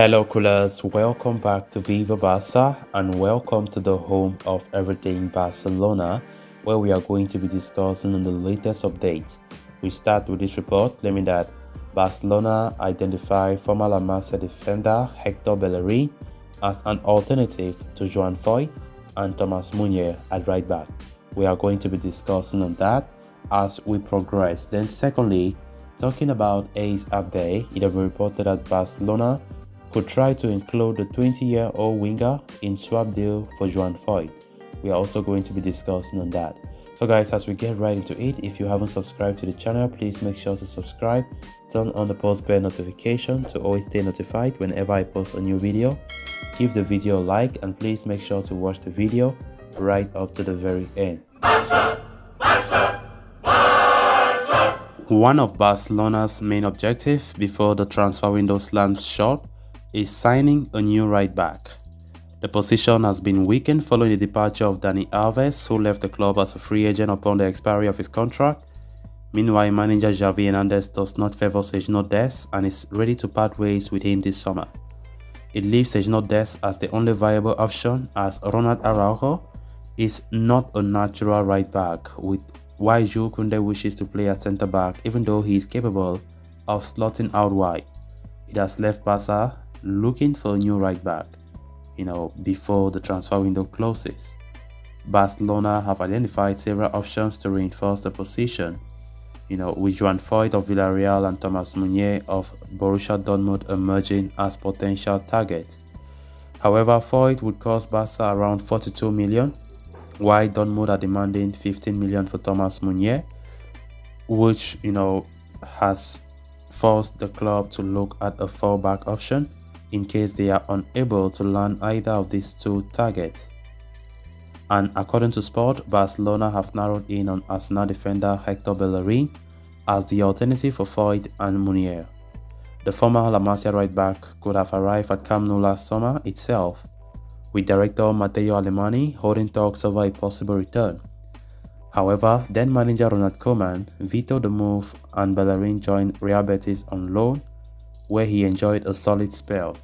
Hello coolers, welcome back to Viva Barca and welcome to the home of everything Barcelona, where we are going to be discussing on the latest updates. We start with this report claiming that Barcelona identified former La Masia defender Hector Bellerin as an alternative to Joan Foyth and Thomas Meunier at right back. We are going to be discussing on that as we progress. Then secondly, talking about Ace Abde, it has been reported that Barcelona could try to include the 20-year-old winger in swap deal for Joan Foyth. We are also going to be discussing on that. So guys, as we get right into it, if you haven't subscribed to the channel, please make sure to subscribe, turn on the post bell notification to always stay notified whenever I post a new video. Give the video a like and please make sure to watch the video right up to the very end. One of Barcelona's main objectives before the transfer window slams shut is signing a new right back. The position has been weakened following the departure of Dani Alves, who left the club as a free agent upon the expiry of his contract. Meanwhile, manager Xavi Hernandez does not favour Sergio Dest and is ready to part ways with him this summer. It leaves Sergio Dest as the only viable option, as Ronald Araujo is not a natural right back, while Jules Koundé wishes to play at centre back even though he is capable of slotting out wide. It has left Barca looking for a new right back, before the transfer window closes. Barcelona have identified several options to reinforce the position, with Joan Foyth of Villarreal and Thomas Meunier of Borussia Dortmund emerging as potential targets. However, Foyth would cost Barca around 42 million, while Dortmund are demanding 15 million for Thomas Meunier, which, has forced the club to look at a fallback option in case they are unable to land either of these two targets. And according to Sport, Barcelona have narrowed in on Arsenal defender Hector Bellerin as the alternative for Foyth and Meunier. The former La Masia right back could have arrived at Camp Nou last summer itself, with director Matteo Alemany holding talks over a possible return. However, then manager Ronald Koeman vetoed the move and Bellerin joined Real Betis on loan, where he enjoyed a solid spell.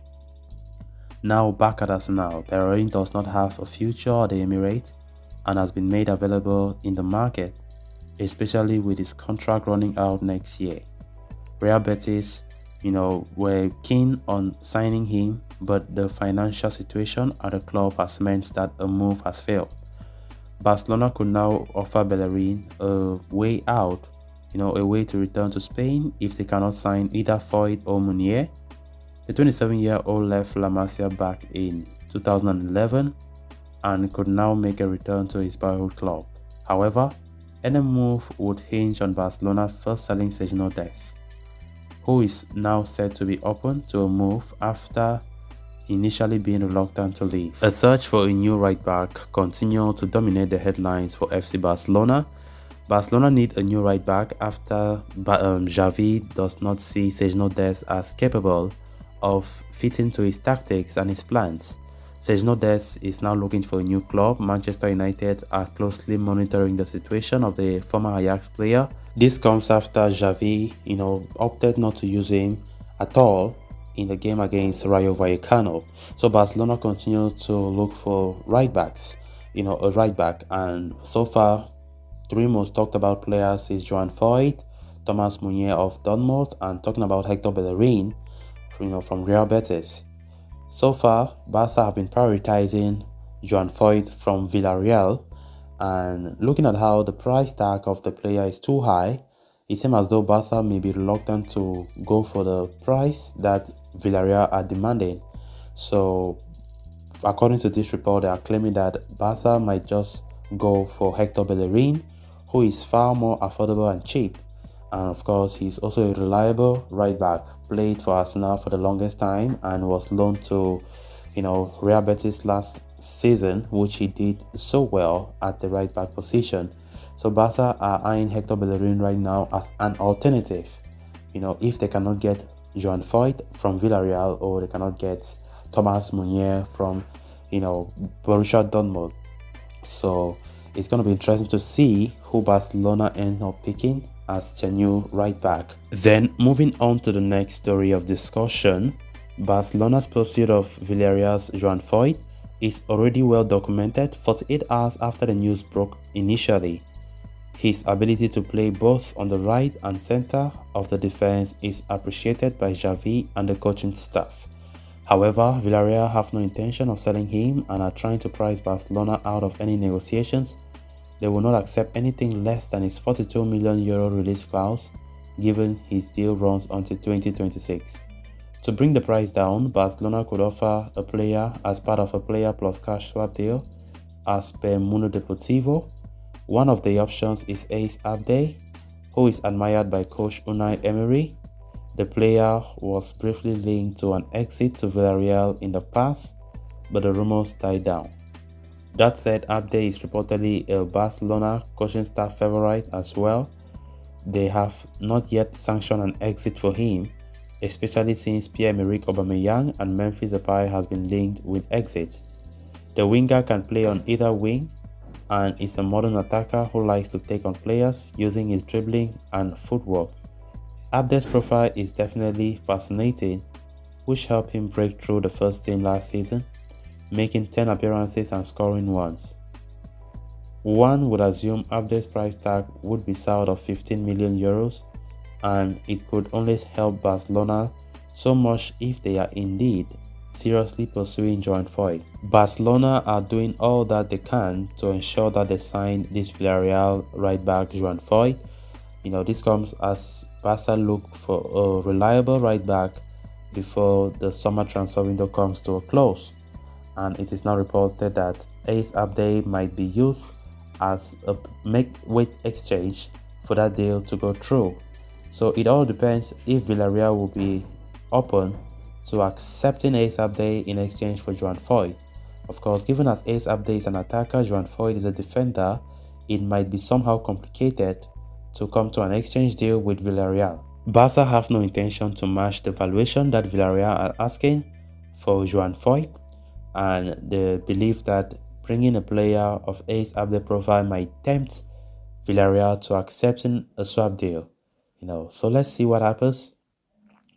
Now back at Arsenal, Bellerin does not have a future at the Emirates and has been made available in the market, especially with his contract running out next year. Real Betis, were keen on signing him, but the financial situation at the club has meant that a move has failed. Barcelona could now offer Bellerin a way out, a way to return to Spain if they cannot sign either Foyth or Meunier. The 27-year-old left La Masia back in 2011 and could now make a return to his boyhood club. However, any move would hinge on Barcelona first selling Sergio Dest, who is now said to be open to a move after initially being reluctant to leave. A search for a new right back continued to dominate the headlines for FC Barcelona. Barcelona need a new right back after Xavi does not see Sergio Dest as capable of fitting to his tactics and his plans. Sergio Dest is now looking for a new club. Manchester United are closely monitoring the situation of the former Ajax player. This comes after Xavi, opted not to use him at all in the game against Rayo Vallecano. So Barcelona continues to look for right backs, a right back, and so far, three most talked about players is Joan Foyth, Thomas Meunier of Dortmund, and talking about Hector Bellerin, from Real Betis. So far, Barca have been prioritizing Joan Foyth from Villarreal, and looking at how the price tag of the player is too high, it seems as though Barca may be reluctant to go for the price that Villarreal are demanding. So, according to this report, they are claiming that Barca might just go for Hector Bellerin, who is far more affordable and cheap. And of course, he's also a reliable right back, played for Arsenal for the longest time and was loaned to, Real Betis last season, which he did so well at the right back position. So Barca are eyeing Hector Bellerin right now as an alternative, if they cannot get Joan Foyth from Villarreal or they cannot get Thomas Meunier from, Borussia Dortmund. So it's going to be interesting to see who Barcelona end up picking as their new right back. Then moving on to the next story of discussion, Barcelona's pursuit of Villarreal's Joan Foyt is already well documented 48 hours after the news broke initially. His ability to play both on the right and center of the defense is appreciated by Xavi and the coaching staff. However, Villarreal have no intention of selling him and are trying to price Barcelona out of any negotiations. They will not accept anything less than his €42 million release clause, given his deal runs until 2026. To bring the price down, Barcelona could offer a player as part of a player plus cash swap deal, as per Mundo Deportivo. One of the options is Ace Abde, who is admired by coach Unai Emery. The player was briefly linked to an exit to Villarreal in the past, but the rumors died down. That said, Abde is reportedly a Barcelona coaching staff favorite as well. They have not yet sanctioned an exit for him, especially since Pierre-Emerick Aubameyang and Memphis Depay has been linked with exits. The winger can play on either wing and is a modern attacker who likes to take on players using his dribbling and footwork. Abde's profile is definitely fascinating, which helped him break through the first team last season, making 10 appearances and scoring once. One would assume Abde's price tag would be south of €15 million, and it could only help Barcelona so much if they are indeed seriously pursuing Joan Foyt. Barcelona are doing all that they can to ensure that they sign this Villarreal right back Joan Foyt. This comes as Barca look for a reliable right back before the summer transfer window comes to a close, and it is now reported that Ace Abde might be used as a make-weight exchange for that deal to go through. So it all depends if Villarreal will be open to accepting Ace Abde in exchange for Joan Foyt. Of course, given as Ace Abde is an attacker, Joan Foyt is a defender, it might be somehow complicated to come to an exchange deal with Villarreal. Barca have no intention to match the valuation that Villarreal are asking for Joan Foyt, and they believe that bringing a player of Ace Abde profile might tempt Villarreal to accepting a swap deal. So let's see what happens,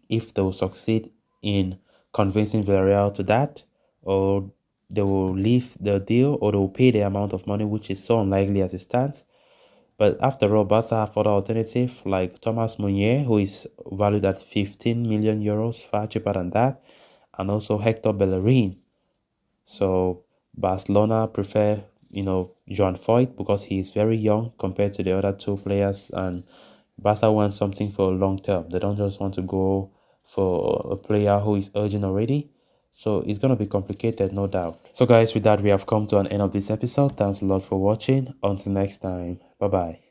if they will succeed in convincing Villarreal to that, or they will leave the deal, or they will pay the amount of money, which is so unlikely as it stands. But after all, Barca have other alternatives like Thomas Meunier, who is valued at €15 million, far cheaper than that, and also Hector Bellerin. So Barcelona prefer, Joan Foyt because he is very young compared to the other two players, and Barca wants something for long term. They don't just want to go for a player who is urgent already. So it's going to be complicated, no doubt. So guys, with that, we have come to an end of this episode. Thanks a lot for watching. Until next time, bye bye.